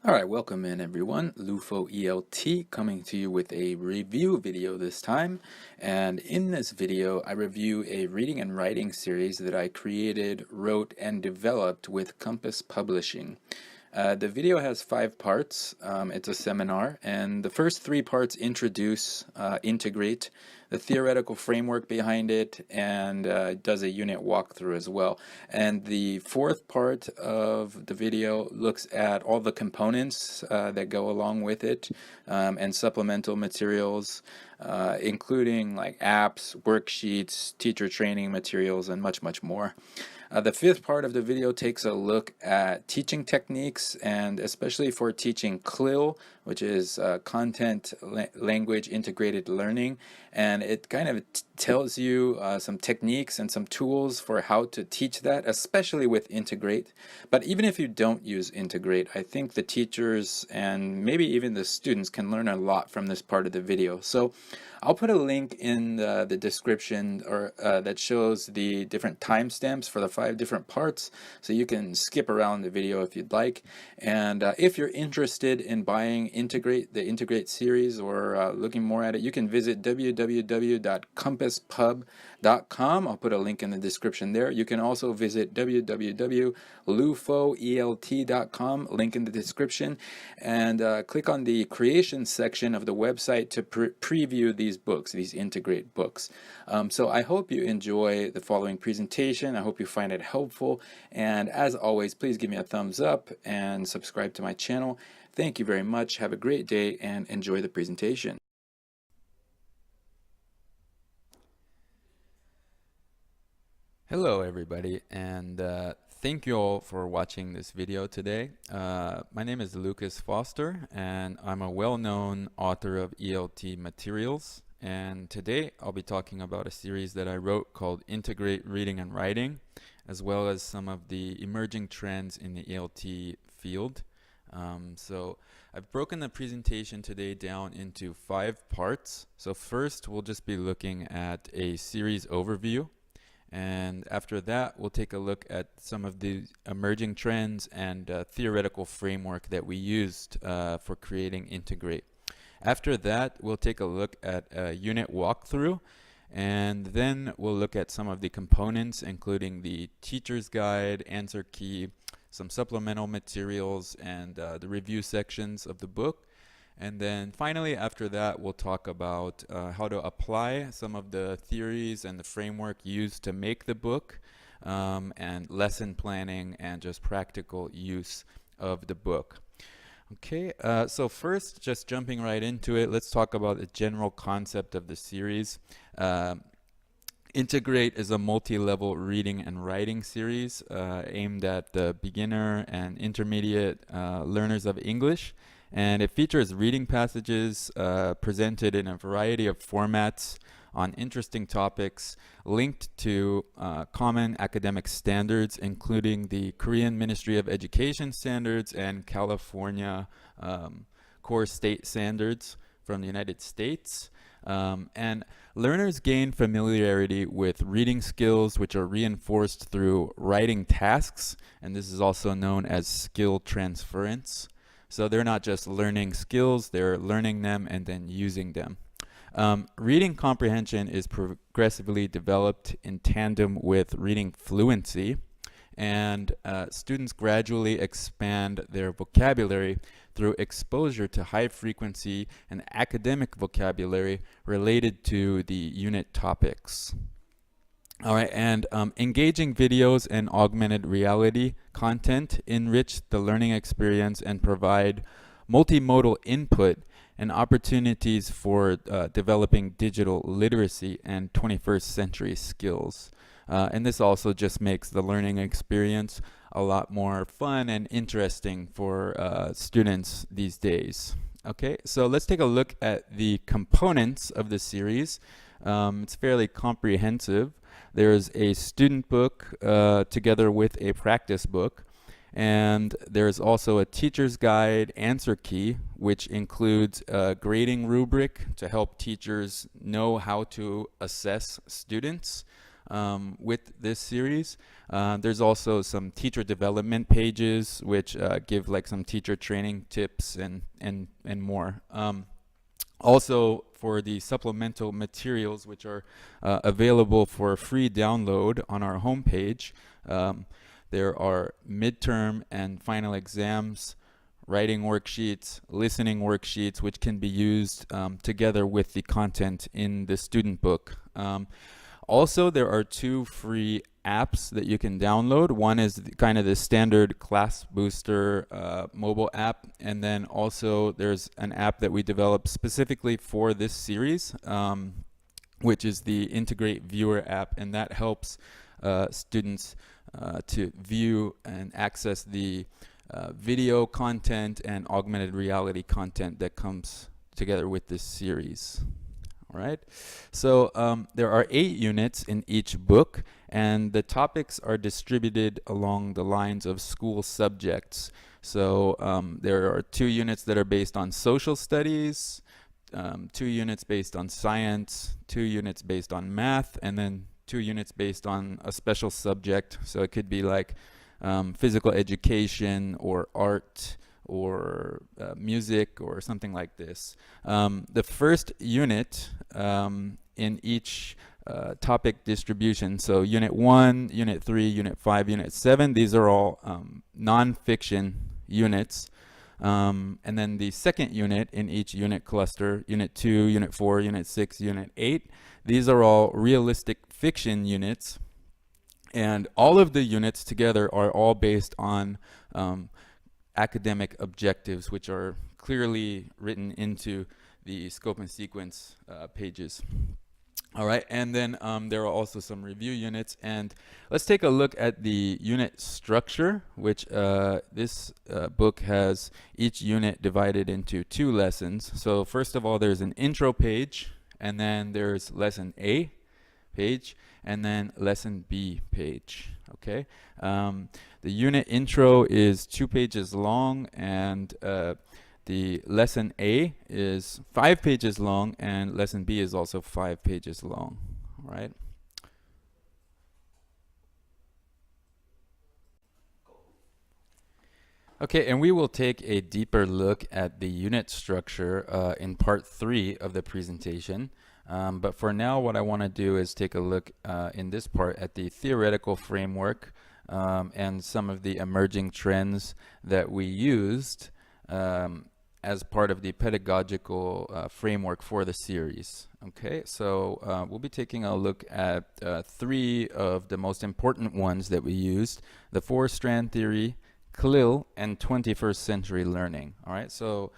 All right, welcome in everyone. LUFOELT coming to you with a review video this time. And in this video, I review a reading and writing series that I created, wrote, and developed with Compass Publishing. The video has 5 parts. It's a seminar, and the first 3 parts introduce, integrate the theoretical framework behind it, and does a unit walkthrough as well. And the 4th part of the video looks at all the components that go along with it, and supplemental materials, including like apps, worksheets, teacher training materials, and much, much more. The 5th part of the video takes a look at teaching techniques, and especially for teaching CLIL, which is Content Language Integrated Learning, and it kind of tells you some techniques and some tools for how to teach that, especially with Integrate. But even if you don't use Integrate, I think the teachers and maybe even the students can learn a lot from this part of the video. So I'll put a link in the description or that shows the different timestamps for the 5 different parts, so you can skip around the video if you'd like. And if you're interested in buying the Integrate series or looking more at it, you can visit www.compasspub.com. I'll put a link in the description there. You can also visit www.lufoelt.com, link in the description, and click on the creation section of the website to preview these books, these Integrate books. So I hope you enjoy the following presentation. I hope you find it helpful, and as always, please give me a thumbs up and subscribe to my channel. Thank you very much. Have a great day and enjoy the presentation. Hello everybody, and thank you all for watching this video today. My name is Lucas Foster, and I'm a well-known author of ELT materials. And today I'll be talking about a series that I wrote called Integrate Reading and Writing, as well as some of the emerging trends in the ELT field. So I've broken the presentation today down into 5 parts. So first we'll just be looking at a series overview, and after that we'll take a look at some of the emerging trends and theoretical framework that we used for creating Integrate. After that, we'll take a look at a unit walkthrough, and then we'll look at some of the components, including the teacher's guide, answer key, some supplemental materials, and the review sections of the book. And then finally, after that, we'll talk about how to apply some of the theories and the framework used to make the book, and lesson planning and just practical use of the book. Okay, so first, just jumping right into it, let's talk about the general concept of the series. Integrate is a multi-level reading and writing series aimed at the beginner and intermediate learners of English, and it features reading passages presented in a variety of formats on interesting topics linked to common academic standards, including the Korean Ministry of Education standards and California core state standards from the United States. And learners gain familiarity with reading skills, which are reinforced through writing tasks, and this is also known as skill transference. So they're not just learning skills, they're learning them and then using them. Reading comprehension is progressively developed in tandem with reading fluency, and students gradually expand their vocabulary through exposure to high frequency and academic vocabulary related to the unit topics. All right, and engaging videos and augmented reality content enrich the learning experience and provide multimodal input and opportunities for developing digital literacy and 21st century skills. And this also just makes the learning experience a lot more fun and interesting for students these days. Okay, so let's take a look at the components of the series. It's fairly comprehensive. There's a student book together with a practice book. And there's also a teacher's guide answer key, which includes a grading rubric to help teachers know how to assess students. with this series. There's also some teacher development pages which give like some teacher training tips and more. Also, for the supplemental materials, which are available for free download on our homepage, there are midterm and final exams, writing worksheets, listening worksheets, which can be used together with the content in the student book. Also, there are 2 free apps that you can download. One is kind of the standard Class Booster mobile app, and then also there's an app that we developed specifically for this series, which is the Integrate Viewer app, and that helps students to view and access the video content and augmented reality content that comes together with this series. All right, so there are 8 units in each book, and the topics are distributed along the lines of school subjects. So there are 2 units that are based on social studies, 2 units based on science, 2 units based on math, and then 2 units based on a special subject. So it could be like physical education or art or music or something like this. The first unit in each topic distribution, so Unit 1, Unit 3, Unit 5, Unit 7, these are all non-fiction units. And then the second unit in each unit cluster, Unit 2, Unit 4, Unit 6, Unit 8, these are all realistic fiction units. And all of the units together are all based on academic objectives, which are clearly written into the scope and sequence pages. All right, and then there are also some review units, and let's take a look at the unit structure, which this book has each unit divided into 2 lessons. So first of all, there's an intro page, and then there's lesson A page, and then lesson B page. Okay, the unit intro is 2 pages long, and the lesson A is 5 pages long, and lesson B is also 5 pages long. All right. Okay, and we will take a deeper look at the unit structure in part 3 of the presentation. But for now, what I want to do is take a look in this part at the theoretical framework and some of the emerging trends that we used as part of the pedagogical framework for the series. Okay, so we'll be taking a look at 3 of the most important ones that we used: the 4-strand theory, CLIL, and 21st century learning. All right, so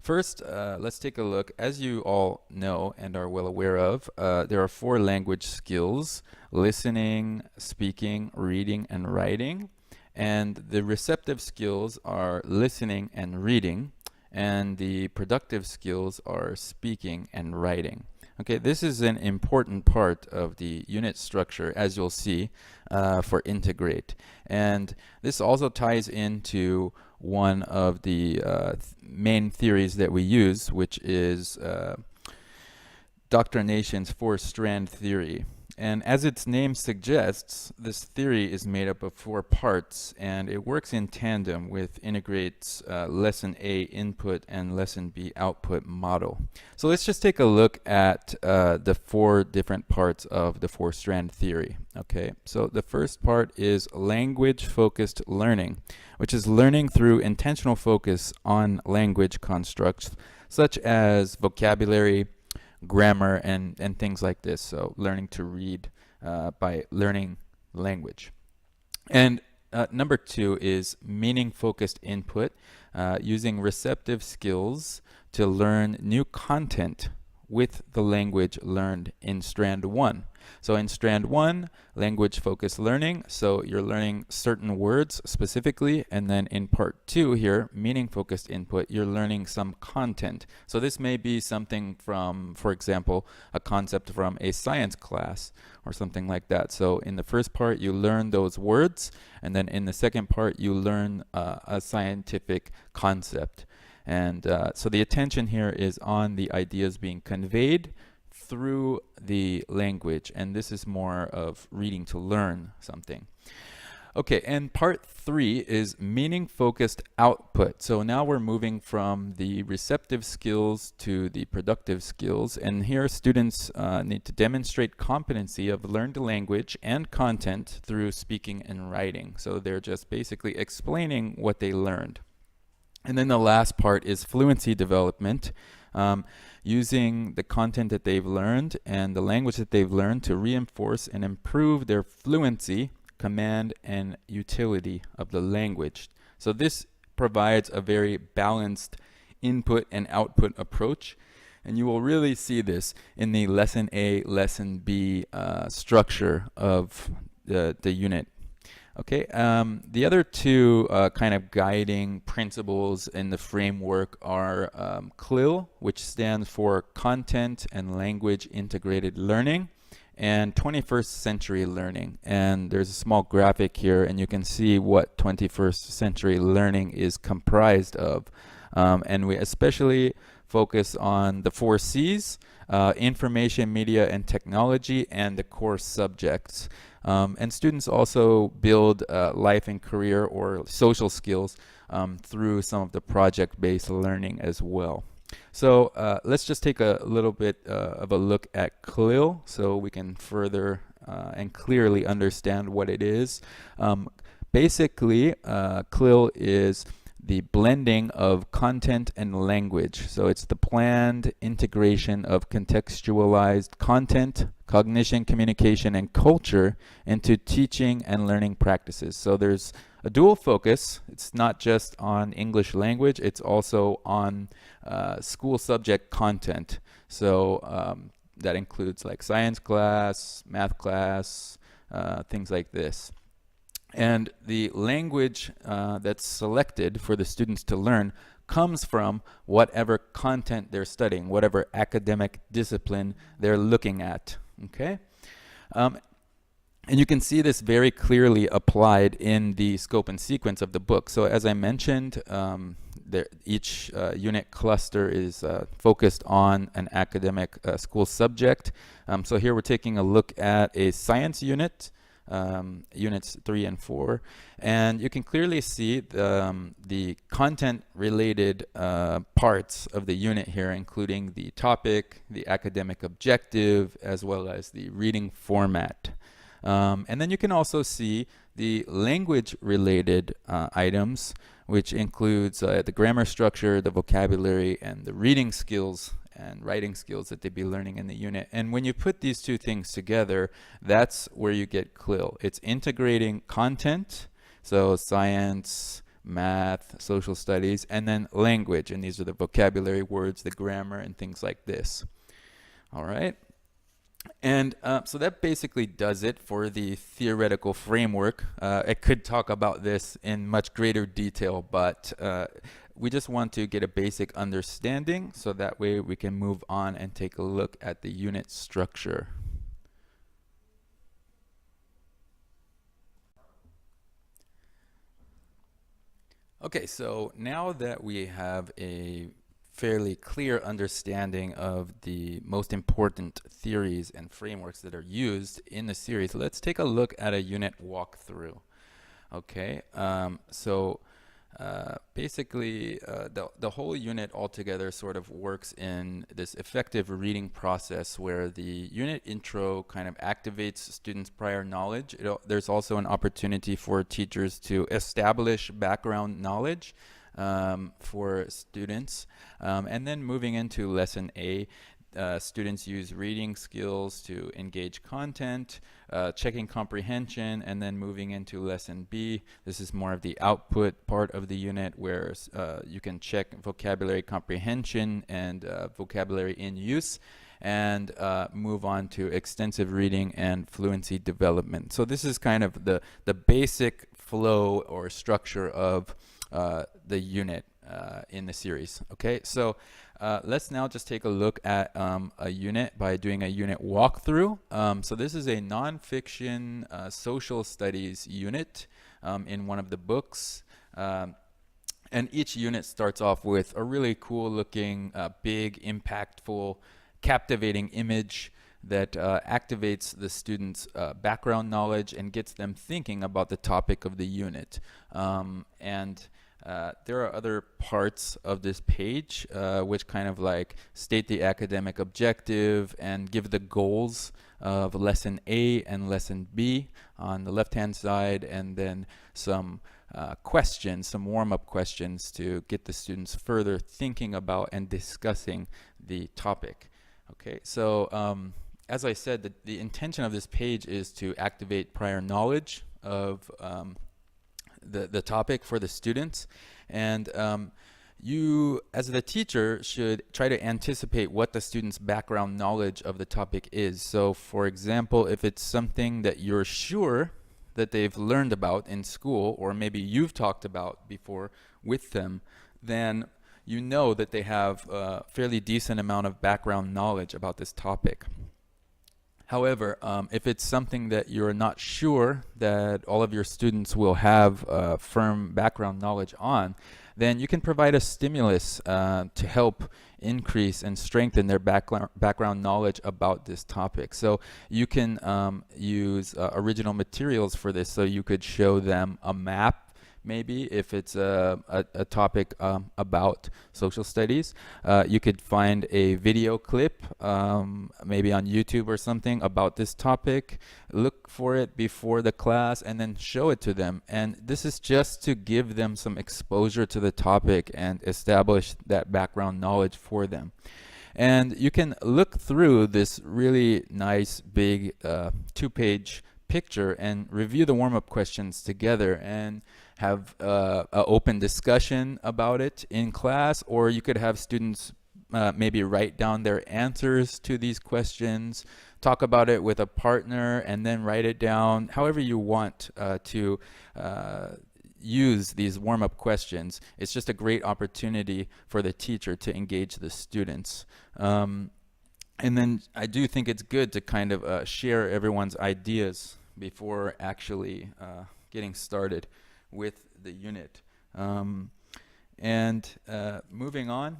first, let's take a look. As you all know and are well aware of, there are 4 language skills: listening, speaking, reading, and writing. And the receptive skills are listening and reading, and the productive skills are speaking and writing. Okay, this is an important part of the unit structure, as you'll see, for Integrate. And this also ties into one of the main theories that we use, which is Dr. Nation's 4-strand theory. And as its name suggests, this theory is made up of 4 parts, and it works in tandem with Integrate's Lesson A input and Lesson B output model. So let's just take a look at the 4 different parts of the 4-strand theory. Okay, so the first part is language-focused learning, which is learning through intentional focus on language constructs, such as vocabulary, grammar, and things like this. So learning to read by learning language. And number 2 is meaning-focused input, using receptive skills to learn new content with the language learned in strand 1. So in strand 1, language-focused learning, so you're learning certain words specifically, and then in part 2 here, meaning-focused input, you're learning some content. So this may be something from, for example, a concept from a science class or something like that. So in the first part, you learn those words, and then in the second part, you learn a scientific concept. And so the attention here is on the ideas being conveyed through the language, and this is more of reading to learn something. Okay, and part 3 is meaning-focused output. So now we're moving from the receptive skills to the productive skills, and here students need to demonstrate competency of learned language and content through speaking and writing. So they're just basically explaining what they learned. And then the last part is fluency development, using the content that they've learned and the language that they've learned to reinforce and improve their fluency, command, and utility of the language. So this provides a very balanced input and output approach, and you will really see this in the Lesson A, Lesson B structure of the unit. Okay, the other two kind of guiding principles in the framework are CLIL, which stands for Content and Language Integrated Learning, and 21st Century Learning. And there's a small graphic here, and you can see what 21st Century Learning is comprised of. And we especially focus on the 4 C's, information, media, and technology, and the core subjects. And students also build life and career or social skills through some of the project-based learning as well. So let's just take a little bit of a look at CLIL so we can further and clearly understand what it is. Basically, CLIL is the blending of content and language. So it's the planned integration of contextualized content, cognition, communication, and culture into teaching and learning practices. So there's a dual focus. It's not just on English language, it's also on school subject content. So that includes like science class, math class, things like this. And the language that's selected for the students to learn comes from whatever content they're studying, whatever academic discipline they're looking at. Okay? And you can see this very clearly applied in the scope and sequence of the book. So as I mentioned, each unit cluster is focused on an academic school subject. So here we're taking a look at a science unit, units 3 and 4, and you can clearly see the content related parts of the unit here, including the topic, the academic objective, as well as the reading format. And then you can also see the language related items, which includes the grammar structure, the vocabulary, and the reading skills and writing skills that they'd be learning in the unit. And when you put these two things together, that's where you get CLIL. It's integrating content, so science, math, social studies, and then language. And these are the vocabulary words, the grammar, and things like this. All right. And so that basically does it for the theoretical framework. I could talk about this in much greater detail, but we just want to get a basic understanding so that way we can move on and take a look at the unit structure. Okay, so now that we have a fairly clear understanding of the most important theories and frameworks that are used in the series, let's take a look at a unit walkthrough. Okay, basically the whole unit altogether sort of works in this effective reading process where the unit intro kind of activates students' prior knowledge. There's also an opportunity for teachers to establish background knowledge for students. And then moving into Lesson A, students use reading skills to engage content, checking comprehension, and then moving into Lesson B. This is more of the output part of the unit where you can check vocabulary comprehension and vocabulary in use, and move on to extensive reading and fluency development. So this is kind of the basic flow or structure of the unit in the series. Okay, so let's now just take a look at a unit by doing a unit walkthrough. So this is a nonfiction social studies unit in one of the books. And each unit starts off with a really cool looking, big, impactful captivating image that activates the students' background knowledge and gets them thinking about the topic of the unit. There are other parts of this page which kind of like state the academic objective and give the goals of lesson A and lesson B on the left-hand side, and then some questions, some warm-up questions to get the students further thinking about and discussing the topic. Okay, so as I said, the intention of this page is to activate prior knowledge of the topic for the students, and you as the teacher should try to anticipate what the student's background knowledge of the topic is. So for example, if it's something that you're sure that they've learned about in school, or maybe you've talked about before with them, then you know that they have a fairly decent amount of background knowledge about this topic. However, if it's something that you're not sure that all of your students will have firm background knowledge on, then you can provide a stimulus to help increase and strengthen their background knowledge about this topic. So you can use original materials for this. So you could show them a map, maybe if it's a topic about social studies. You could find a video clip maybe on YouTube or something about this topic, look for it before the class, and then show it to them. And this is just to give them some exposure to the topic and establish that background knowledge for them. And you can look through this really nice big 2-page picture and review the warm-up questions together and have an open discussion about it in class, or you could have students maybe write down their answers to these questions, talk about it with a partner, and then write it down. However you want to use these warm-up questions. It's just a great opportunity for the teacher to engage the students. And then I do think it's good to kind of share everyone's ideas before actually getting started with the unit. Moving on,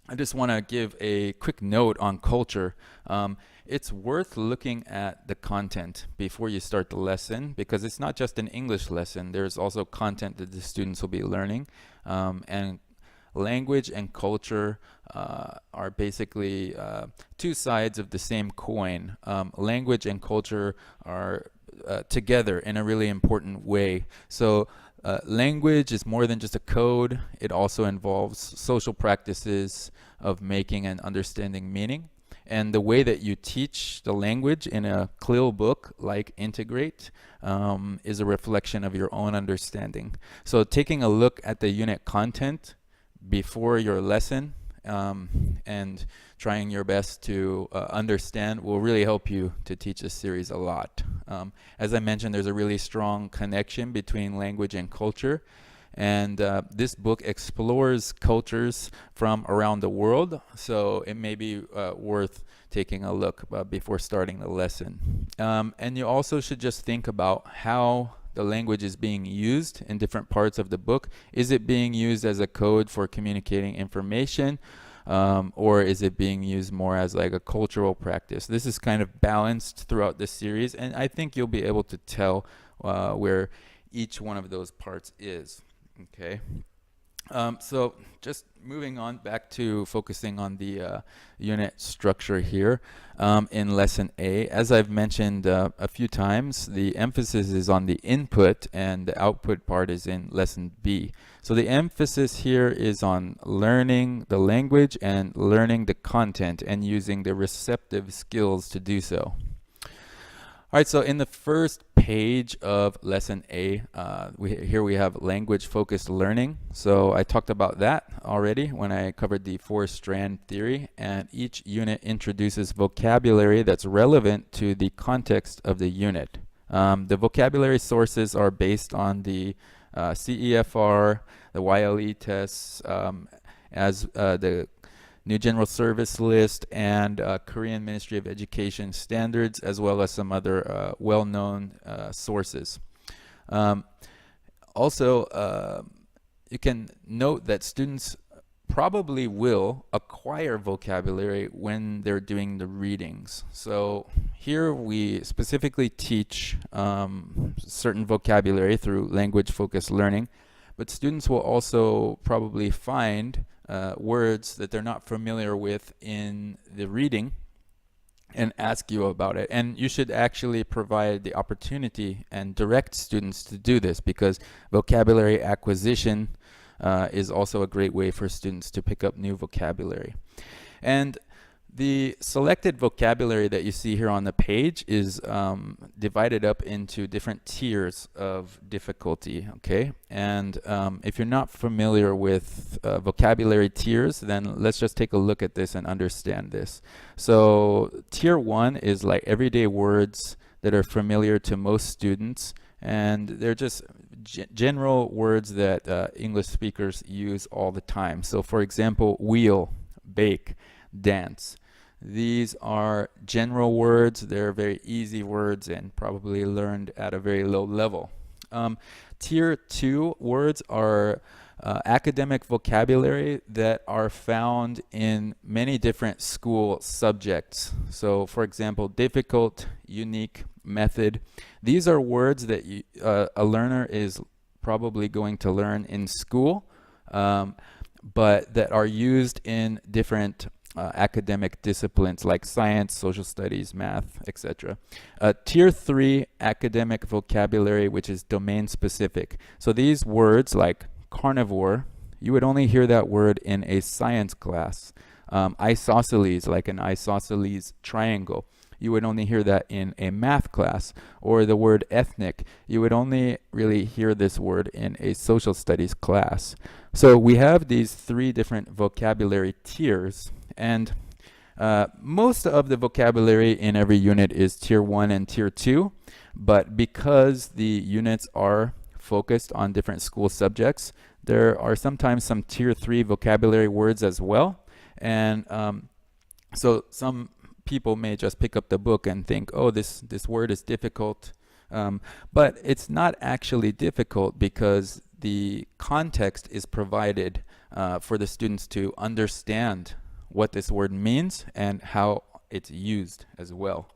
I just want to give a quick note on culture. It's worth looking at the content before you start the lesson, because it's not just an English lesson. There's also content that the students will be learning. And language and culture are basically two sides of the same coin. Language and culture are together in a really important way. So language is more than just a code. It also involves social practices of making and understanding meaning. And the way that you teach the language in a CLIL book like Integrate is a reflection of your own understanding. So taking a look at the unit content before your lesson and trying your best to understand will really help you to teach this series a lot. As I mentioned, there's a really strong connection between language and culture, and this book explores cultures from around the world, so it may be worth taking a look before starting the lesson. And you also should just think about how the language is being used in different parts of the book. Is it being used as a code for communicating information, or is it being used more as like a cultural practice? This is kind of balanced throughout the series, and I think you'll be able to tell where each one of those parts is. Okay. So just moving on back to focusing on the unit structure here in lesson A. As I've mentioned a few times, the emphasis is on the input and the output part is in lesson B. So the emphasis here is on learning the language and learning the content and using the receptive skills to do so. All right, so in the first page of lesson A, here we have language-focused learning. So I talked about that already when I covered the 4-strand theory, and each unit introduces vocabulary that's relevant to the context of the unit. The vocabulary sources are based on the CEFR, the YLE tests, as the New General Service List, and Korean Ministry of Education standards, as well as some other well-known sources. Also, you can note that students probably will acquire vocabulary when they're doing the readings. So here we specifically teach certain vocabulary through language-focused learning, but students will also probably find words that they're not familiar with in the reading and ask you about it. And you should actually provide the opportunity and direct students to do this, because vocabulary acquisition is also a great way for students to pick up new vocabulary. And the selected vocabulary that you see here on the page is divided up into different tiers of difficulty, okay? And if you're not familiar with vocabulary tiers, then let's just take a look at this and understand this. So tier 1 is like everyday words that are familiar to most students, and they're just general words that English speakers use all the time. So for example, wheel, bake, dance. These are general words. They're very easy words and probably learned at a very low level. Tier 2 words are academic vocabulary that are found in many different school subjects. So for example, difficult, unique, method. These are words that a learner is probably going to learn in school, but that are used in different academic disciplines like science, social studies, math, etc. Tier 3 academic vocabulary, which is domain specific. So these words like carnivore, you would only hear that word in a science class. Isosceles, like an isosceles triangle, you would only hear that in a math class. Or the word ethnic, you would only really hear this word in a social studies class. So we have these 3 different vocabulary tiers, and most of the vocabulary in every unit is tier 1 and tier 2, but because the units are focused on different school subjects, there are sometimes some tier 3 vocabulary words as well. And so some people may just pick up the book and think, oh, this word is difficult. But it's not actually difficult, because the context is provided for the students to understand what this word means and how it's used as well.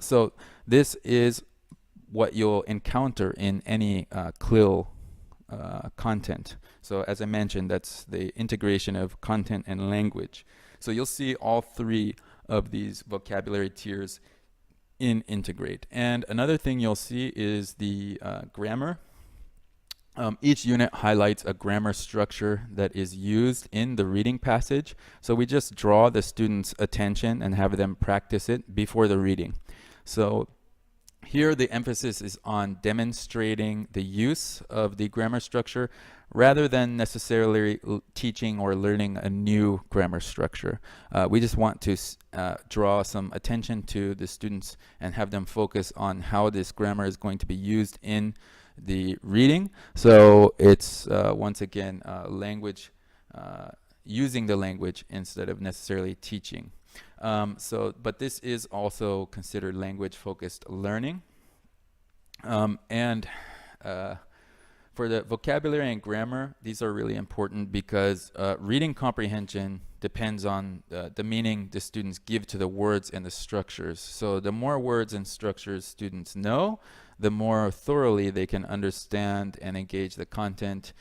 So this is what you'll encounter in any CLIL content. So as I mentioned, that's the integration of content and language. So you'll see all 3 of these vocabulary tiers in integrate. And another thing you'll see is the grammar. Each unit highlights a grammar structure that is used in the reading passage. So we just draw the students' attention and have them practice it before the reading. So here the emphasis is on demonstrating the use of the grammar structure rather than necessarily teaching or learning a new grammar structure. We just want to draw some attention to the students and have them focus on how this grammar is going to be used in the reading. So it's once again language, using the language instead of necessarily teaching. But this is also considered language-focused learning. For the vocabulary and grammar, these are really important because reading comprehension depends on the meaning the students give to the words and the structures. So the more words and structures students know, the more thoroughly they can understand and engage the content,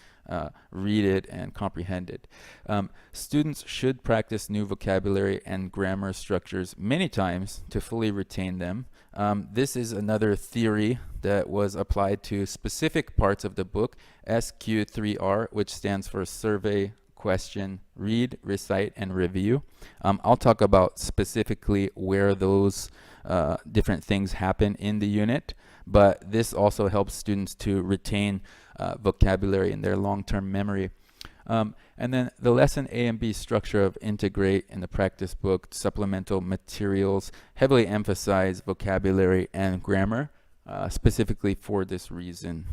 read it, and comprehend it. Students should practice new vocabulary and grammar structures many times to fully retain them. This is another theory that was applied to specific parts of the book, SQ3R, which stands for Survey, Question, Read, Recite, and Review. I'll talk about specifically where those different things happen in the unit, but this also helps students to retain vocabulary in their long-term memory. And then the lesson A and B structure of integrate in the practice book, supplemental materials heavily emphasize vocabulary and grammar, specifically for this reason.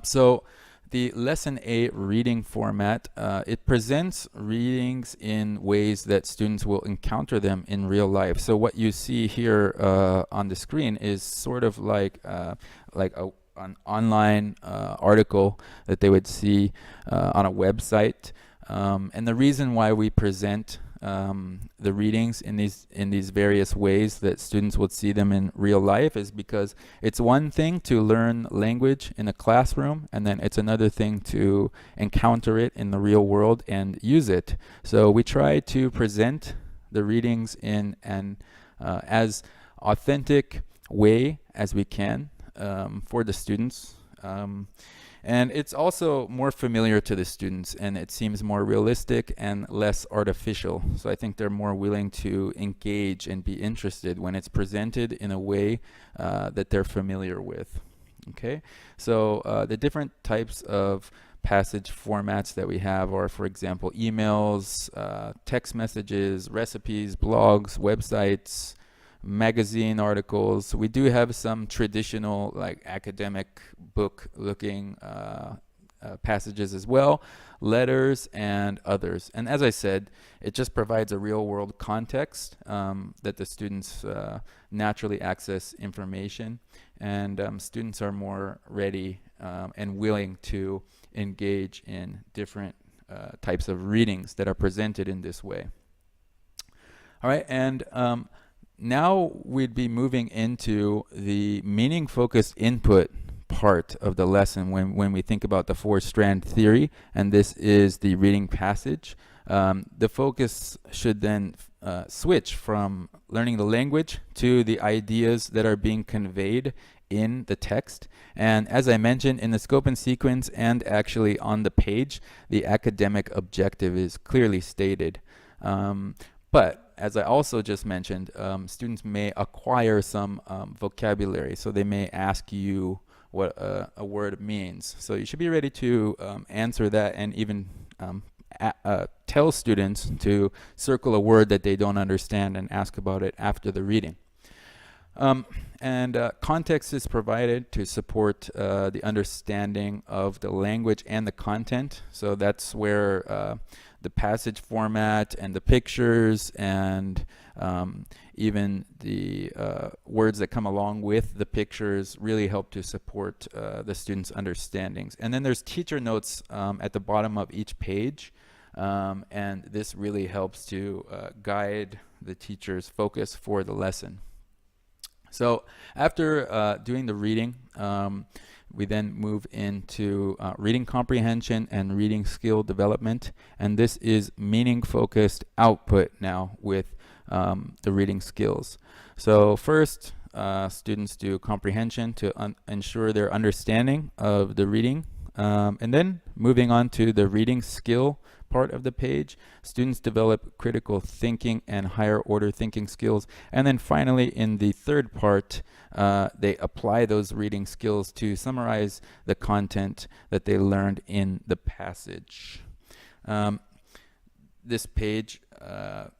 So the lesson A reading format, it presents readings in ways that students will encounter them in real life. So what you see here on the screen is sort of like an online article that they would see on a website. And the reason why we present the readings in these various ways that students would see them in real life is because it's one thing to learn language in a classroom, and then it's another thing to encounter it in the real world and use it. So we try to present the readings in an as authentic way as we can for the students. And it's also more familiar to the students, and it seems more realistic and less artificial. So I think they're more willing to engage and be interested when it's presented in a way that they're familiar with. Okay, so the different types of passage formats that we have are, for example, emails, text messages, recipes, blogs, websites, magazine articles. We do have some traditional, like, academic book looking passages as well, letters and others. And as I said, it just provides a real world context that the students naturally access information, and students are more ready and willing to engage in different types of readings that are presented in this way. All right, and now we'd be moving into the meaning-focused input part of the lesson when we think about the four-strand theory, and this is the reading passage. The focus should then switch from learning the language to the ideas that are being conveyed in the text. And as I mentioned, in the scope and sequence and actually on the page, the academic objective is clearly stated. But as I also just mentioned, students may acquire some vocabulary, so they may ask you what a word means. So you should be ready to answer that, and even tell students to circle a word that they don't understand and ask about it after the reading. Context is provided to support the understanding of the language and the content. So that's where the passage format and the pictures and even the words that come along with the pictures really help to support the students' understandings. And then there's teacher notes at the bottom of each page, and this really helps to guide the teacher's focus for the lesson. So after doing the reading, we then move into reading comprehension and reading skill development, and this is meaning-focused output now with the reading skills. So first, students do comprehension to ensure their understanding of the reading, and then moving on to the reading skill part of the page, students develop critical thinking and higher order thinking skills. And then finally, in the third part, they apply those reading skills to summarize the content that they learned in the passage. This page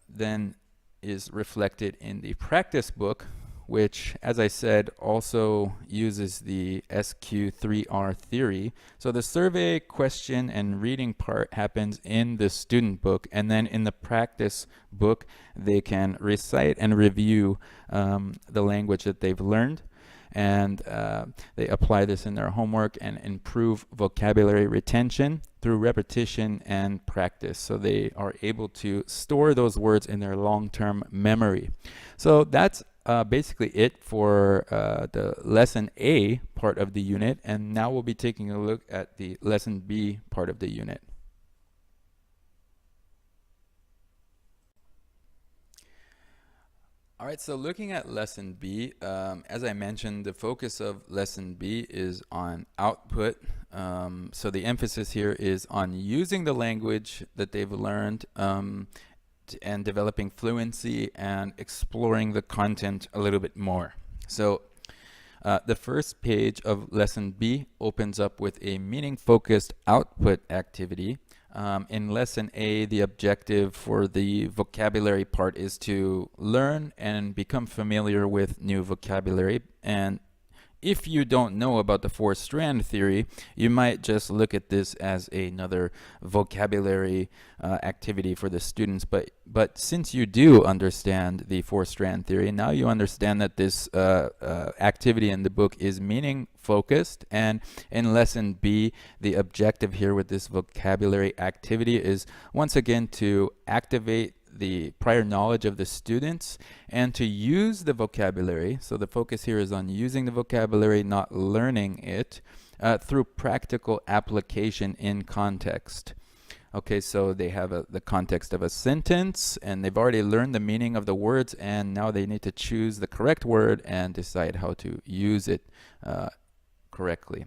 then is reflected in the practice book, which, as I said, also uses the SQ3R theory. So the survey, question, and reading part happens in the student book, and then in the practice book, they can recite and review the language that they've learned, and they apply this in their homework and improve vocabulary retention through repetition and practice. So they are able to store those words in their long-term memory. So that's basically it for the lesson A part of the unit, and now we'll be taking a look at the lesson B part of the unit. All right, so looking at lesson B, as I mentioned, the focus of lesson B is on output. So the emphasis here is on using the language that they've learned and developing fluency and exploring the content a little bit more. So the first page of lesson B opens up with a meaning-focused output activity. In lesson A, the objective for the vocabulary part is to learn and become familiar with new vocabulary. And if you don't know about the four-strand theory, you might just look at this as another vocabulary activity for the students. But since you do understand the four-strand theory, now you understand that this activity in the book is meaning focused. And in lesson B, the objective here with this vocabulary activity is once again to activate the prior knowledge of the students and to use the vocabulary. So the focus here is on using the vocabulary, not learning it, through practical application in context. Okay, so they have the context of a sentence, and they've already learned the meaning of the words, and now they need to choose the correct word and decide how to use it correctly.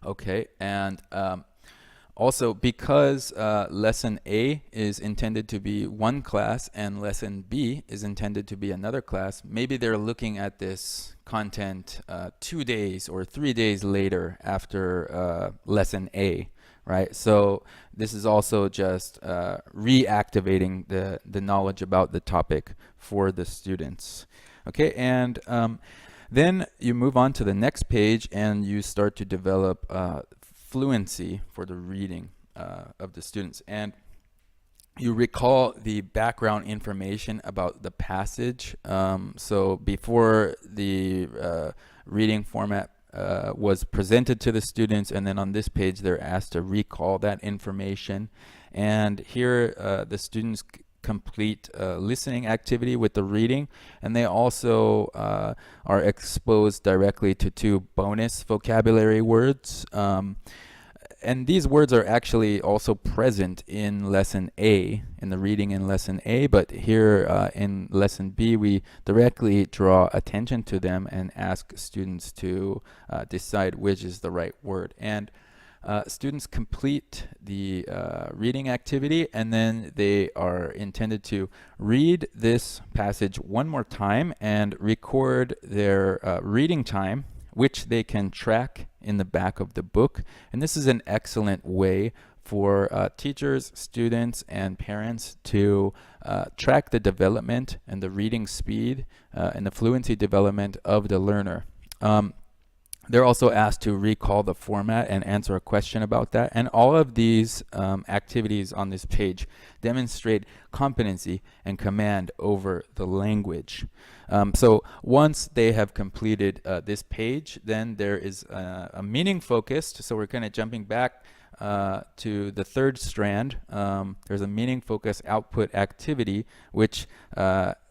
Okay, and also, because lesson A is intended to be one class and lesson B is intended to be another class, maybe they're looking at this content 2 days or 3 days later after lesson A, right? So this is also just reactivating the knowledge about the topic for the students. Okay, and then you move on to the next page and you start to develop fluency for the reading of the students, and you recall the background information about the passage. So before the reading format was presented to the students, and then on this page they're asked to recall that information. And here the students complete listening activity with the reading, and they also are exposed directly to 2 bonus vocabulary words. And these words are actually also present in lesson A, in the reading in lesson A, but here in lesson B we directly draw attention to them and ask students to decide which is the right word. And students complete the reading activity, and then they are intended to read this passage one more time and record their reading time, which they can track in the back of the book. And this is an excellent way for teachers, students, and parents to track the development and the reading speed and the fluency development of the learner. They're also asked to recall the format and answer a question about that. And all of these activities on this page demonstrate competency and command over the language. So once they have completed this page, then there is a meaning focused. So we're kind of jumping back to the third strand. There's a meaning focused output activity which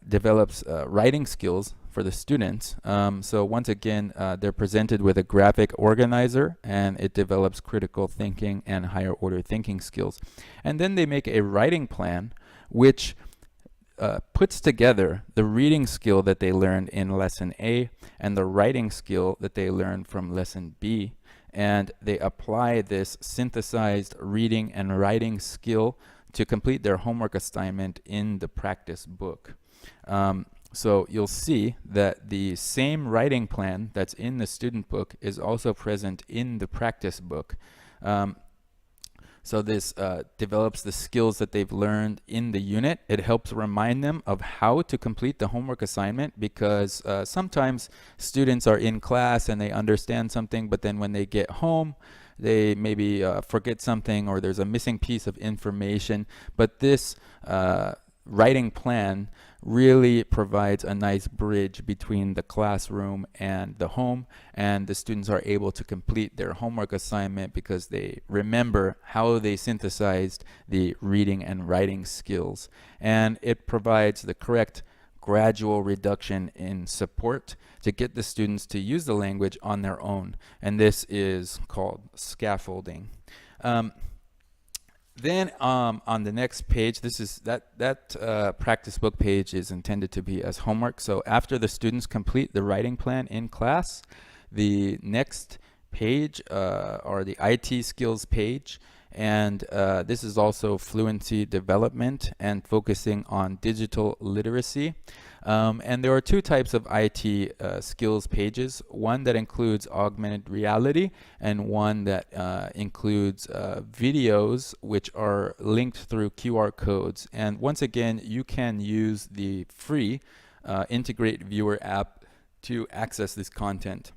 develops writing skills for the students. So once again, they're presented with a graphic organizer, and it develops critical thinking and higher order thinking skills. And then they make a writing plan which puts together the reading skill that they learned in lesson A and the writing skill that they learned from lesson B. And they apply this synthesized reading and writing skill to complete their homework assignment in the practice book. So you'll see that the same writing plan that's in the student book is also present in the practice book. So this develops the skills that they've learned in the unit. It helps remind them of how to complete the homework assignment, because sometimes students are in class and they understand something, but then when they get home, they maybe forget something, or there's a missing piece of information. But this writing plan really provides a nice bridge between the classroom and the home, and the students are able to complete their homework assignment because they remember how they synthesized the reading and writing skills. And it provides the correct gradual reduction in support to get the students to use the language on their own, and this is called scaffolding. Then on the next page, this is that practice book page is intended to be as homework. So after the students complete the writing plan in class, the next page or the IT skills page, and this is also fluency development and focusing on digital literacy. And there are 2 types of IT skills pages, one that includes augmented reality and one that includes videos which are linked through QR codes. And once again, you can use the free Integrate Viewer app to access this content.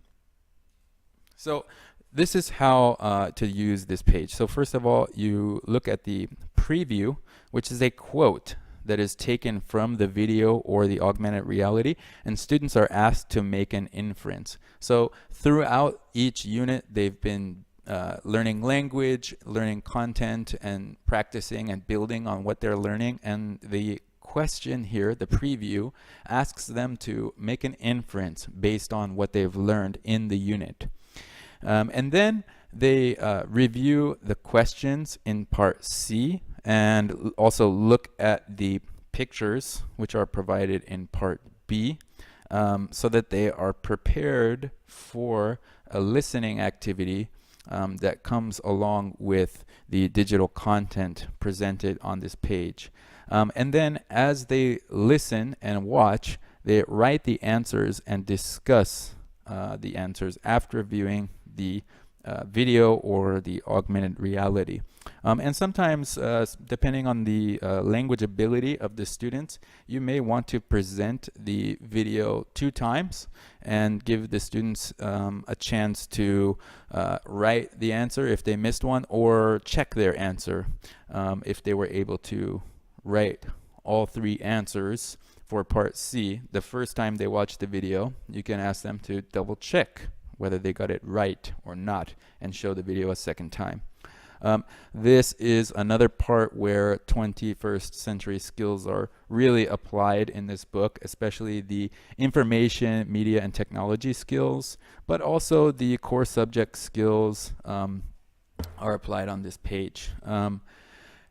So this is how to use this page. So first of all, you look at the preview, which is a quote that is taken from the video or the augmented reality, and students are asked to make an inference. So throughout each unit, they've been learning language, learning content, and practicing and building on what they're learning. And the question here, the preview, asks them to make an inference based on what they've learned in the unit. And then they review the questions in part C and also look at the pictures which are provided in part B, so that they are prepared for a listening activity that comes along with the digital content presented on this page. And then as they listen and watch, they write the answers and discuss the answers after viewing the video or the augmented reality. And sometimes, depending on the language ability of the students, you may want to present the video 2 times and give the students a chance to write the answer if they missed one, or check their answer if they were able to write all 3 answers for part C. The first time they watch the video, you can ask them to double check whether they got it right or not, and show the video a second time. This is another part where 21st century skills are really applied in this book, especially the information, media, and technology skills, but also the core subject skills are applied on this page.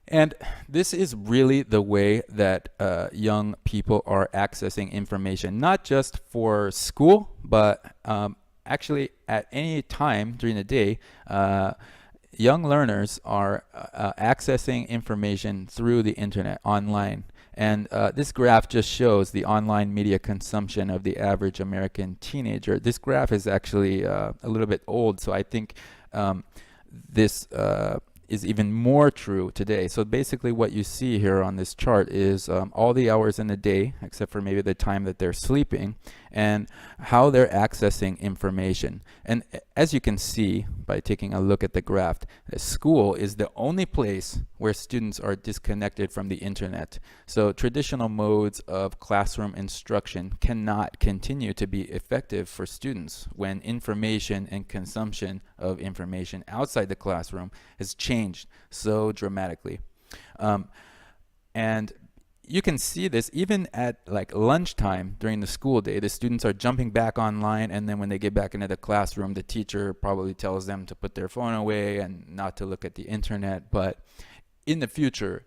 And this is really the way that young people are accessing information, not just for school, but actually at any time during the day. Young learners are accessing information through the internet, online. And this graph just shows the online media consumption of the average American teenager. This graph is actually a little bit old, so I think this is even more true today. So basically what you see here on this chart is all the hours in the day, except for maybe the time that they're sleeping, and how they're accessing information. And as you can see by taking a look at the graph, school is the only place where students are disconnected from the internet. So traditional modes of classroom instruction cannot continue to be effective for students when information and consumption of information outside the classroom has changed so dramatically. And you can see this even at like lunchtime during the school day. The students are jumping back online, and then when they get back into the classroom, the teacher probably tells them to put their phone away and not to look at the internet. But in the future,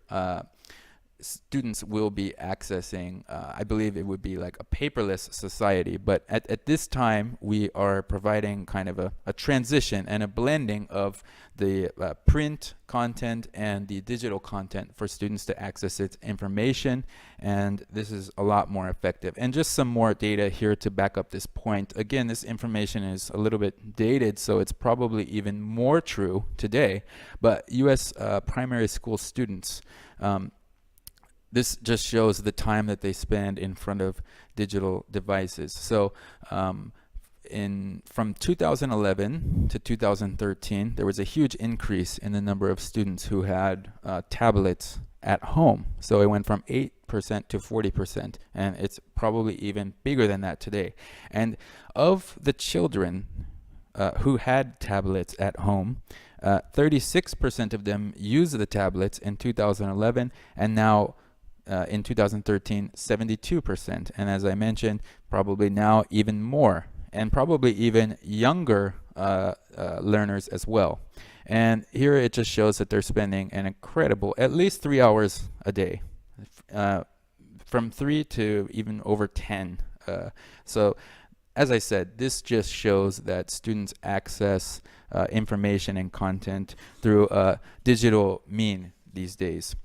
students will be accessing, I believe it would be like a paperless society, but at this time we are providing kind of a transition and a blending of the print content and the digital content for students to access its information, and this is a lot more effective. And just some more data here to back up this point. Again, this information is a little bit dated, so it's probably even more true today, but US primary school students, this just shows the time that they spend in front of digital devices. So from 2011 to 2013, there was a huge increase in the number of students who had tablets at home. So it went from 8% to 40%, and it's probably even bigger than that today. And of the children who had tablets at home, 36% of them used the tablets in 2011, and now in 2013, 72%. And as I mentioned, probably now even more, and probably even younger learners as well. And here it just shows that they're spending an incredible, at least 3 hours a day, from 3 to even over 10. So as I said, this just shows that students access information and content through a digital mean these days.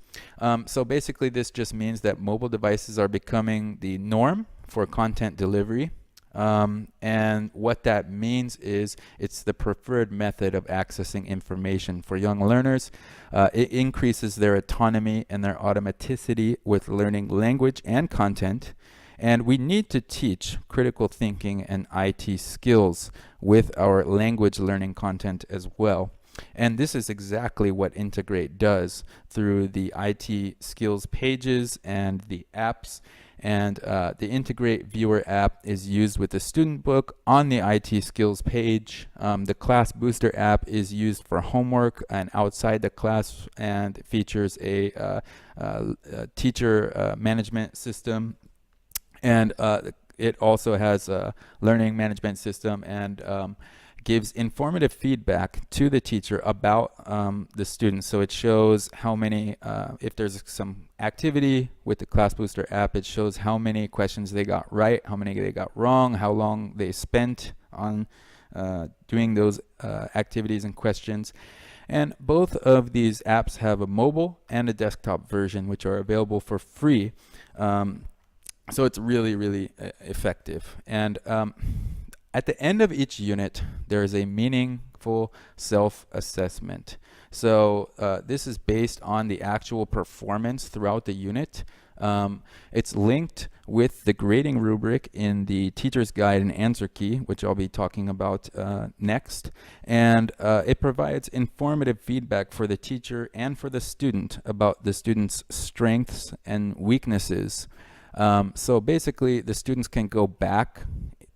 So basically this just means that mobile devices are becoming the norm for content delivery. And what that means is it's the preferred method of accessing information for young learners. It increases their autonomy and their automaticity with learning language and content. And we need to teach critical thinking and IT skills with our language learning content as well. And this is exactly what Integrate does through the IT skills pages and the apps. And the Integrate Viewer app is used with the student book on the IT skills page. The Class Booster app is used for homework and outside the class, and features a teacher management system. And it also has a learning management system, and gives informative feedback to the teacher about the students. So it shows how many, if there's some activity with the Class Booster app, it shows how many questions they got right, how many they got wrong, how long they spent on doing those activities and questions. And both of these apps have a mobile and a desktop version, which are available for free. So it's really, really effective. And at the end of each unit, there is a meaningful self-assessment. So this is based on the actual performance throughout the unit. It's linked with the grading rubric in the teacher's guide and answer key, which I'll be talking about next. And it provides informative feedback for the teacher and for the student about the student's strengths and weaknesses. So basically, the students can go back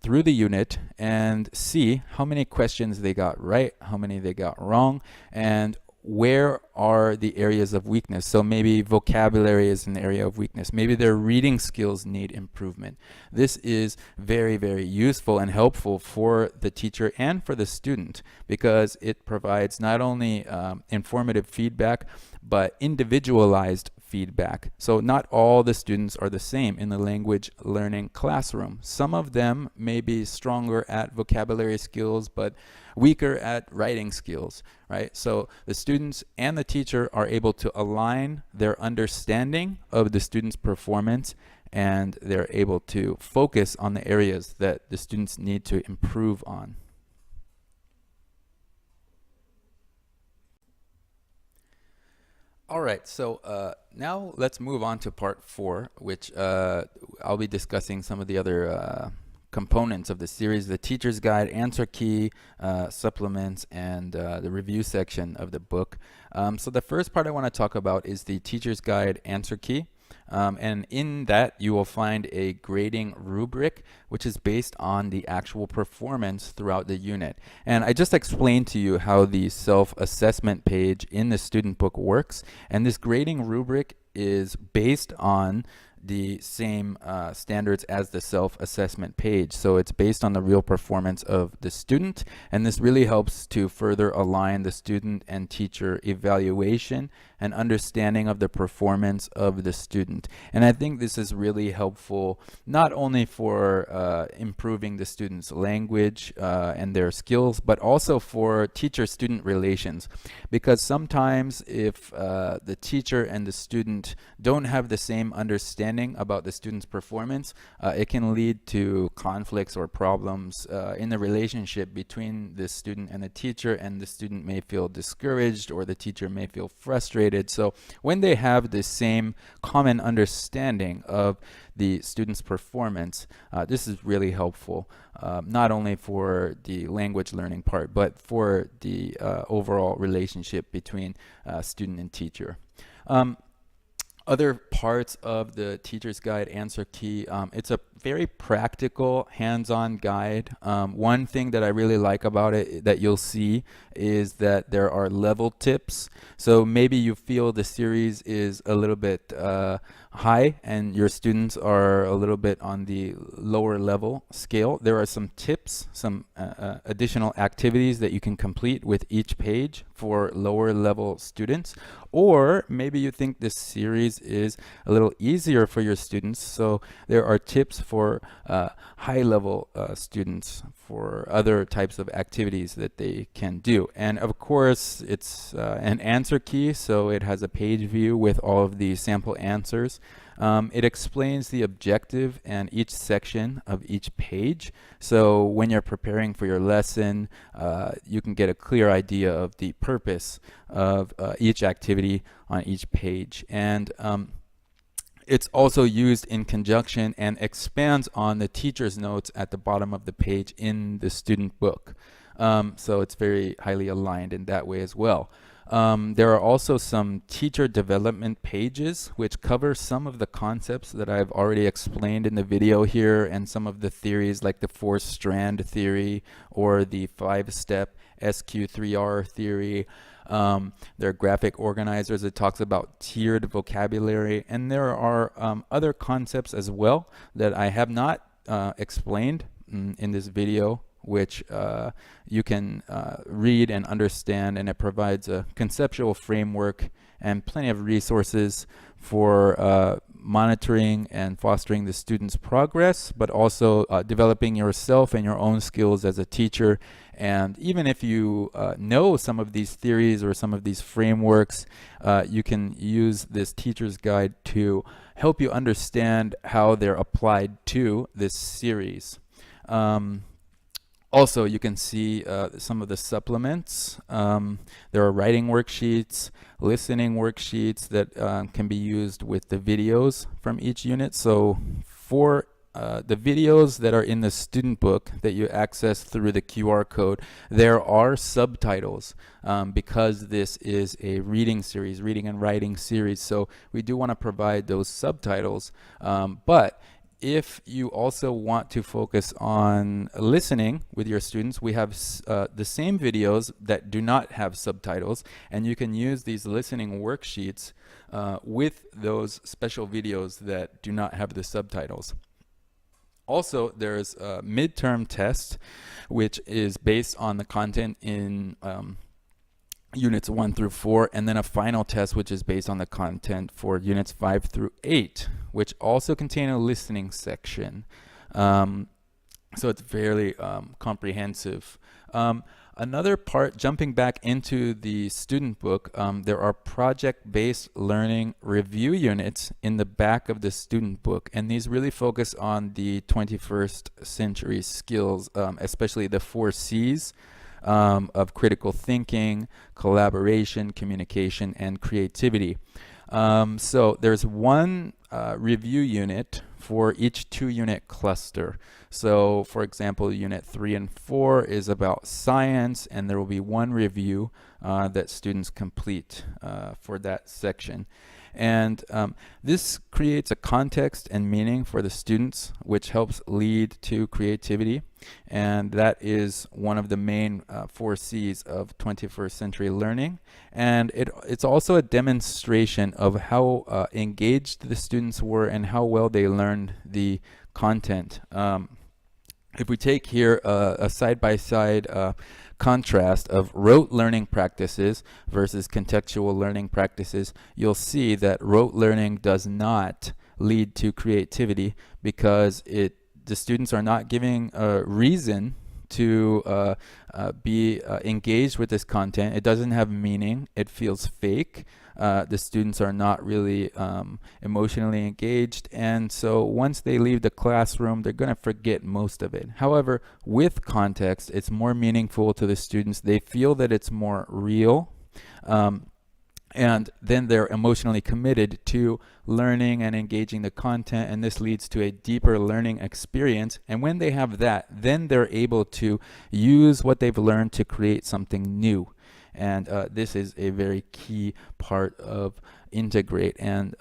through the unit and see how many questions they got right, how many they got wrong, and where are the areas of weakness. So maybe vocabulary is an area of weakness. Maybe their reading skills need improvement. This is very, very useful and helpful for the teacher and for the student, because it provides not only informative feedback, but individualized feedback. So not all the students are the same in the language learning classroom. Some of them may be stronger at vocabulary skills, but weaker at writing skills, right? So the students and the teacher are able to align their understanding of the student's performance, and they're able to focus on the areas that the students need to improve on. All right, so now let's move on to part 4, which I'll be discussing some of the other components of the series: the teacher's guide, answer key, supplements, and the review section of the book. So the first part I want to talk about is the teacher's guide answer key. And in that, you will find a grading rubric, which is based on the actual performance throughout the unit. And I just explained to you how the self-assessment page in the student book works. And this grading rubric is based on the same standards as the self-assessment page. So it's based on the real performance of the student, and this really helps to further align the student and teacher evaluation and understanding of the performance of the student. And I think this is really helpful not only for improving the student's language and their skills, but also for teacher-student relations, because sometimes if the teacher and the student don't have the same understanding about the student's performance, it can lead to conflicts or problems in the relationship between the student and the teacher, and the student may feel discouraged or the teacher may feel frustrated. So when they have the same common understanding of the student's performance, this is really helpful, not only for the language learning part, but for the overall relationship between student and teacher. Other parts of the teacher's guide answer key, it's a very practical, hands-on guide. One thing that I really like about it that you'll see is that there are level tips. So maybe you feel the series is a little bit high and your students are a little bit on the lower level scale. There are some tips, some additional activities that you can complete with each page for lower level students. Or maybe you think this series is a little easier for your students, so there are tips for high level students for other types of activities that they can do. And of course, it's an answer key, so it has a page view with all of the sample answers. It explains the objective and each section of each page. So when you're preparing for your lesson, you can get a clear idea of the purpose of each activity on each page. And it's also used in conjunction and expands on the teacher's notes at the bottom of the page in the student book. So it's very highly aligned in that way as well. There are also some teacher development pages which cover some of the concepts that I've already explained in the video here, and some of the theories like the 4-strand theory or the 5-step SQ3R theory. There are graphic organizers that talks about tiered vocabulary, and there are other concepts as well that I have not explained in this video, which you can read and understand, and it provides a conceptual framework and plenty of resources for monitoring and fostering the student's progress, but also developing yourself and your own skills as a teacher. And even if you know some of these theories or some of these frameworks, you can use this teacher's guide to help you understand how they're applied to this series. Also, you can see some of the supplements. There are writing worksheets, listening worksheets that can be used with the videos from each unit. So for the videos that are in the student book that you access through the QR code, there are subtitles because this is a reading series, reading and writing series. So we do want to provide those subtitles, but if you also want to focus on listening with your students, we have the same videos that do not have subtitles, and you can use these listening worksheets with those special videos that do not have the subtitles. Also, there's a midterm test, which is based on the content in units 1 through 4, and then a final test which is based on the content for units 5 through 8, which also contain a listening section. So it's fairly comprehensive. Another part, jumping back into the student book, there are project-based learning review units in the back of the student book, and these really focus on the 21st century skills, especially the 4 C's. Of critical thinking, collaboration, communication, and creativity. So there's one review unit for each 2-unit cluster. So for example, unit 3 and 4 is about science, and there will be one review that students complete for that section. And this creates a context and meaning for the students, which helps lead to creativity. And that is one of the main 4 C's of 21st century learning. And it's also a demonstration of how engaged the students were and how well they learned the content. If we take here a side-by-side contrast of rote learning practices versus contextual learning practices, you'll see that rote learning does not lead to creativity because the students are not giving a reason to be engaged with this content. It doesn't have meaning. It feels fake. The students are not really emotionally engaged, and so once they leave the classroom, they're going to forget most of it. However, with context, it's more meaningful to the students. They feel that it's more real, and then they're emotionally committed to learning and engaging the content, and this leads to a deeper learning experience. And when they have that, then they're able to use what they've learned to create something new. And this is a very key part of Integrate, and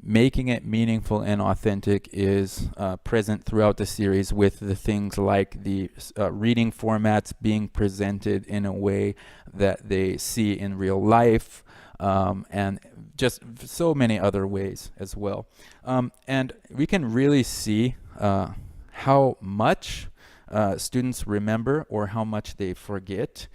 making it meaningful and authentic is present throughout the series, with the things like the reading formats being presented in a way that they see in real life, and just so many other ways as well. And we can really see how much students remember or how much they forget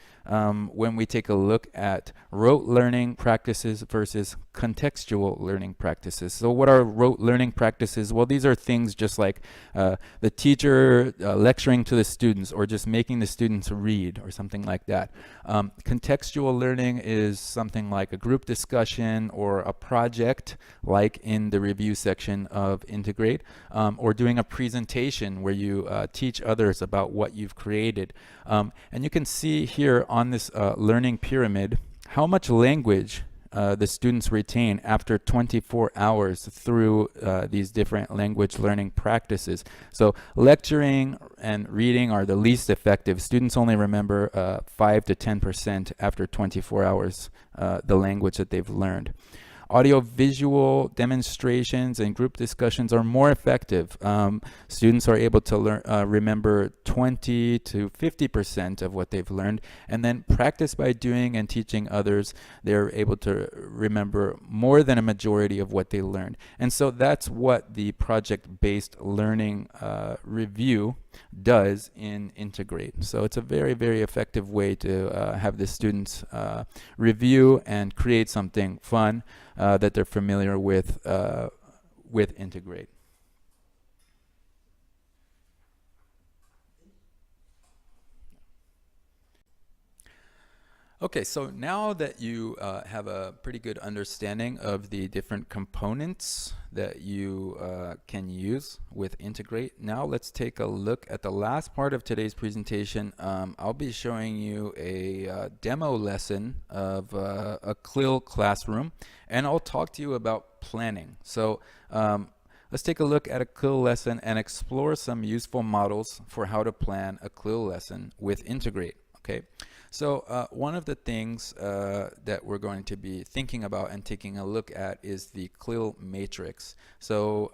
when we take a look at rote learning practices versus contextual learning practices. So what are rote learning practices? Well, these are things just like the teacher lecturing to the students, or just making the students read, or something like that. Contextual learning is something like a group discussion or a project, like in the review section of Integrate, or doing a presentation where you teach others about what you've created. And you can see here on this learning pyramid how much language the students retain after 24 hours through these different language learning practices. So lecturing and reading are the least effective. Students only remember 5 to 10% after 24 hours the language that they've learned. Audio-visual demonstrations and group discussions are more effective. Students are able to remember 20 to 50% of what they've learned, and then practice by doing and teaching others, they're able to remember more than a majority of what they learned. And so that's what the project-based learning review does in Integrate. So it's a very, very effective way to have the students review and create something fun that they're familiar with Integrate. Okay, so now that you have a pretty good understanding of the different components that you can use with Integrate, now let's take a look at the last part of today's presentation. I'll be showing you a demo lesson of a CLIL classroom, and I'll talk to you about planning. So let's take a look at a CLIL lesson and explore some useful models for how to plan a CLIL lesson with Integrate. Okay. So one of the things that we're going to be thinking about and taking a look at is the CLIL matrix. So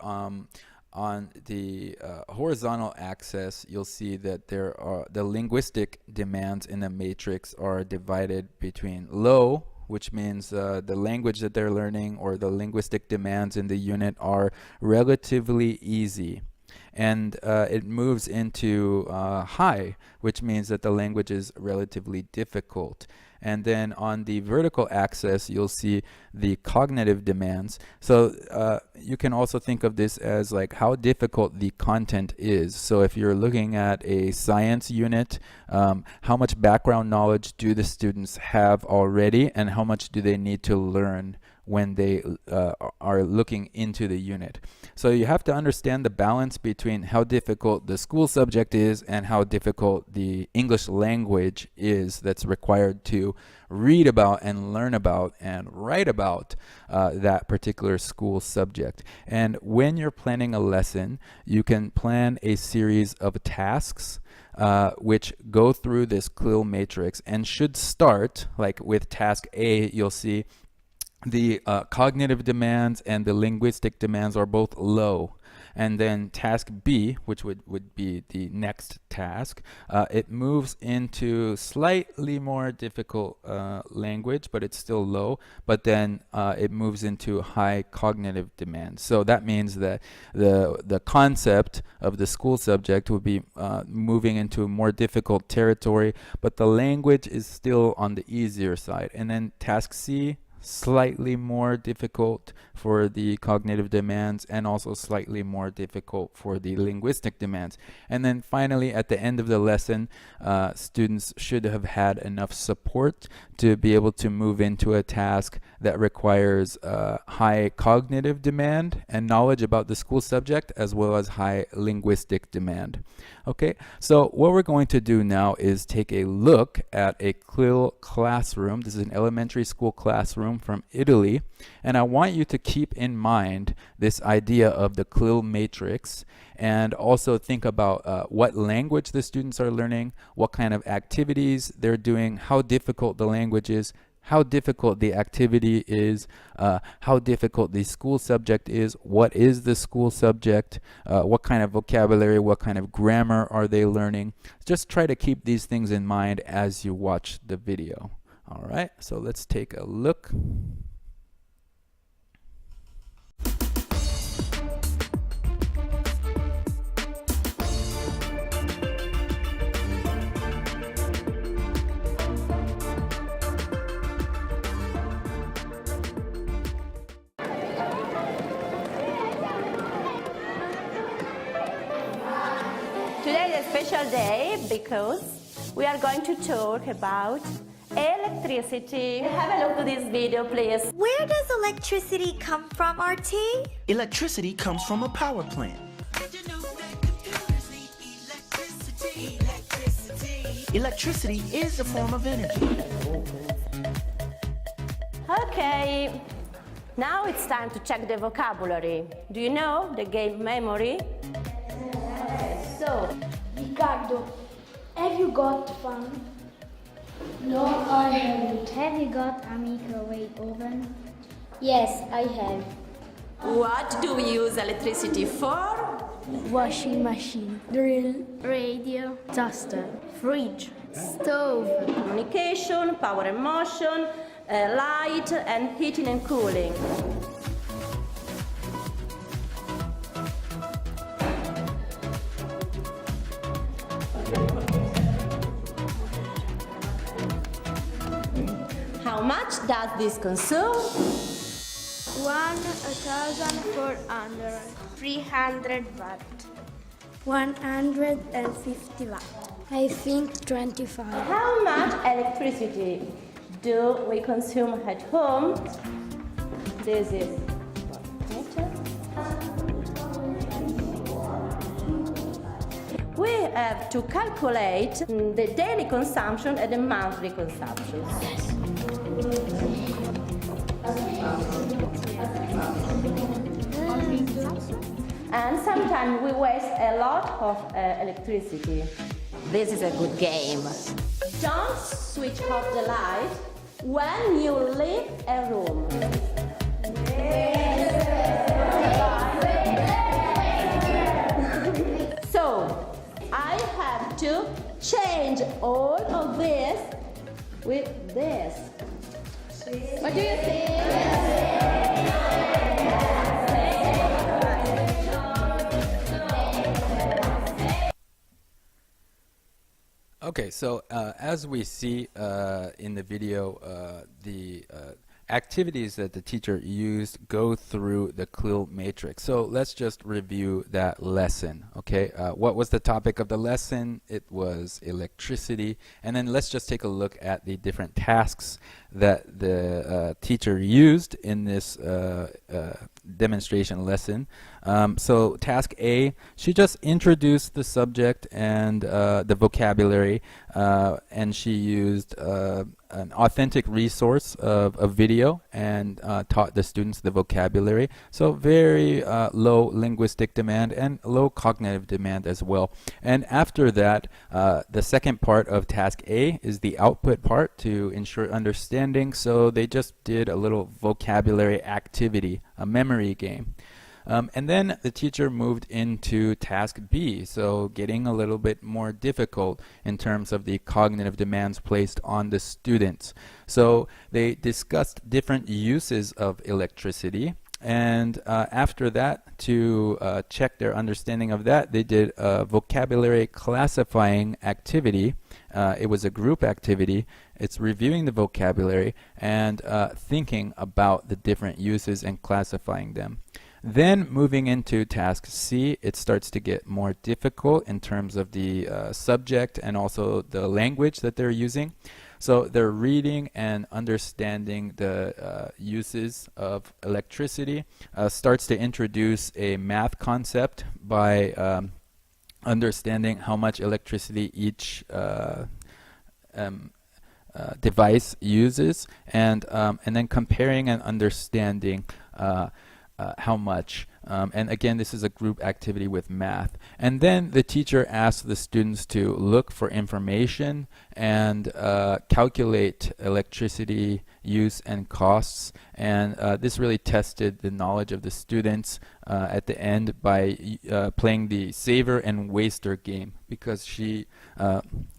on the horizontal axis, you'll see that there are the linguistic demands in the matrix are divided between low, which means the language that they're learning or the linguistic demands in the unit are relatively easy. And it moves into high, which means that the language is relatively difficult. And then on the vertical axis, you'll see the cognitive demands. So you can also think of this as like how difficult the content is. So if you're looking at a science unit, how much background knowledge do the students have already, and how much do they need to learn when they are looking into the unit. So you have to understand the balance between how difficult the school subject is and how difficult the English language is that's required to read about and learn about and write about that particular school subject. And when you're planning a lesson, you can plan a series of tasks which go through this CLIL matrix and should start, like with task A, you'll see the cognitive demands and the linguistic demands are both low. And then task B, which would be the next task, it moves into slightly more difficult language, but it's still low. But then it moves into high cognitive demands. So that means that the concept of the school subject would be moving into more difficult territory, but the language is still on the easier side. And then task C, slightly more difficult for the cognitive demands and also slightly more difficult for the linguistic demands. And then finally, at the end of the lesson, students should have had enough support to be able to move into a task that requires high cognitive demand and knowledge about the school subject, as well as high linguistic demand. Okay, so what we're going to do now is take a look at a CLIL classroom. This is an elementary school classroom from Italy, and I want you to keep in mind this idea of the CLIL matrix, and also think about what language the students are learning, what kind of activities they're doing, how difficult the language is, how difficult the activity is, how difficult the school subject is, what is the school subject, what kind of vocabulary, what kind of grammar are they learning. Just try to keep these things in mind as you watch the video. All right, so let's take a look. Today is a special day because we are going to talk about electricity. Have a look at this video, please. Where does electricity come from, RT? Electricity comes from a power plant. Electricity is a form of energy. Okay, now it's time to check the vocabulary. Do you know the game memory? So, Ricardo, have you got fun? No, I haven't. Have you got a microwave oven? Yes, I have. what do we use electricity for? Washing machine, drill, Radio, toaster, fridge, stove, Communication, power and motion, light, and heating and cooling. How much does this consume? 1,400, 300 watt, 150 watt. I think 25. How much electricity do we consume at home? This is meter. We have to calculate the daily consumption and the monthly consumption. And sometimes we waste a lot of electricity. This is a good game. Don't switch off the light when you leave a room. So, I have to change all of this with this. What do you think? Okay, so as we see in the video, the activities that the teacher used go through the CLIL matrix. So let's just review that lesson, okay? What was the topic of the lesson? It was electricity. And then let's just take a look at the different tasks that the teacher used in this demonstration lesson. So task A, she just introduced the subject and the vocabulary, and she used an authentic resource of a video and taught the students the vocabulary. So very low linguistic demand and low cognitive demand as well. And after that, the second part of task A is the output part to ensure understanding. So they just did a little vocabulary activity, a memory game. And then the teacher moved into task B, so getting a little bit more difficult in terms of the cognitive demands placed on the students. So they discussed different uses of electricity, and after that, to check their understanding of that, they did a vocabulary classifying activity. It was a group activity. It's reviewing the vocabulary and thinking about the different uses and classifying them. Then moving into task C, it starts to get more difficult in terms of the subject and also the language that they're using. So they're reading and understanding the uses of electricity, starts to introduce a math concept by understanding how much electricity each device uses, and then comparing and understanding how much. And again, this is a group activity with math. And then the teacher asked the students to look for information and calculate electricity use and costs. And this really tested the knowledge of the students at the end by playing the saver and waster game, because she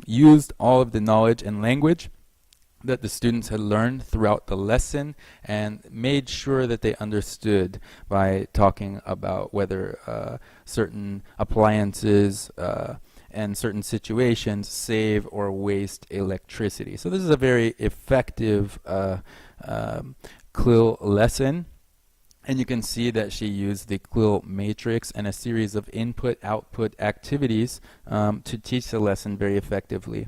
used all of the knowledge and language that the students had learned throughout the lesson and made sure that they understood by talking about whether certain appliances and certain situations save or waste electricity. So this is a very effective CLIL lesson. And you can see that she used the CLIL matrix and a series of input-output activities to teach the lesson very effectively.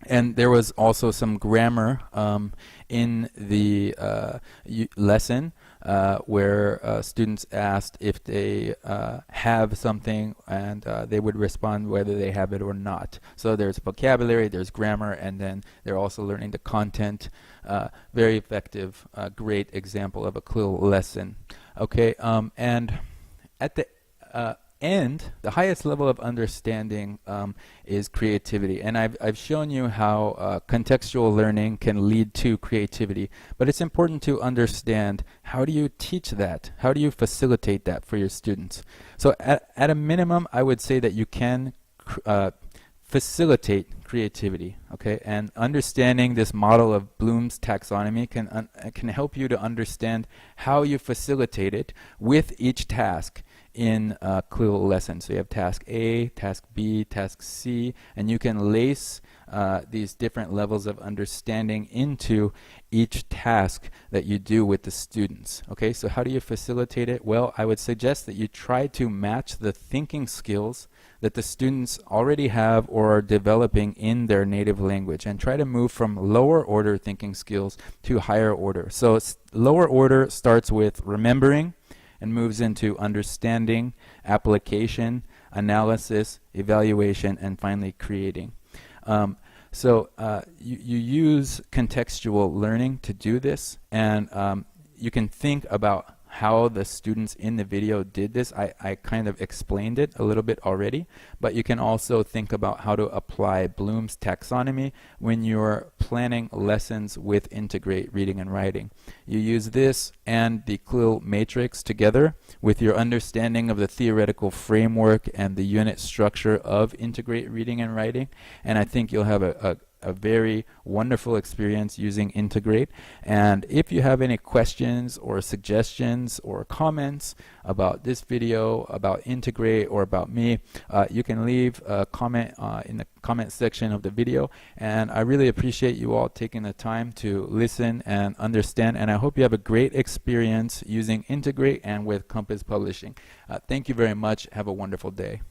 And there was also some grammar in the lesson. where students asked if they have something, and they would respond whether they have it or not. So there's vocabulary, there's grammar, and then they're also learning the content. Very effective, great example of a CLIL lesson. Okay, and at the end, the highest level of understanding is creativity. And I've shown you how contextual learning can lead to creativity. But it's important to understand, how do you teach that? How do you facilitate that for your students? So at a minimum, I would say that you can facilitate creativity, okay? And understanding this model of Bloom's taxonomy can help you to understand how you facilitate it with each task in a CLIL lesson. So you have task A, task B, task C, and you can lace these different levels of understanding into each task that you do with the students. Okay, so how do you facilitate it? Well, I would suggest that you try to match the thinking skills that the students already have or are developing in their native language, and try to move from lower order thinking skills to higher order. So lower order starts with remembering and moves into understanding, application, analysis, evaluation, and finally creating. So you use contextual learning to do this, and you can think about how the students in the video did this. I kind of explained it a little bit already, but you can also think about how to apply Bloom's taxonomy when you're planning lessons with Integrate Reading and Writing. You use this and the CLIL matrix together with your understanding of the theoretical framework and the unit structure of Integrate Reading and Writing, and I think you'll have a very wonderful experience using Integrate. And if you have any questions or suggestions or comments about this video, about Integrate, or about me, you can leave a comment in the comment section of the video. And I really appreciate you all taking the time to listen and understand, and I hope you have a great experience using Integrate and with Compass Publishing. Thank you very much. Have a wonderful day.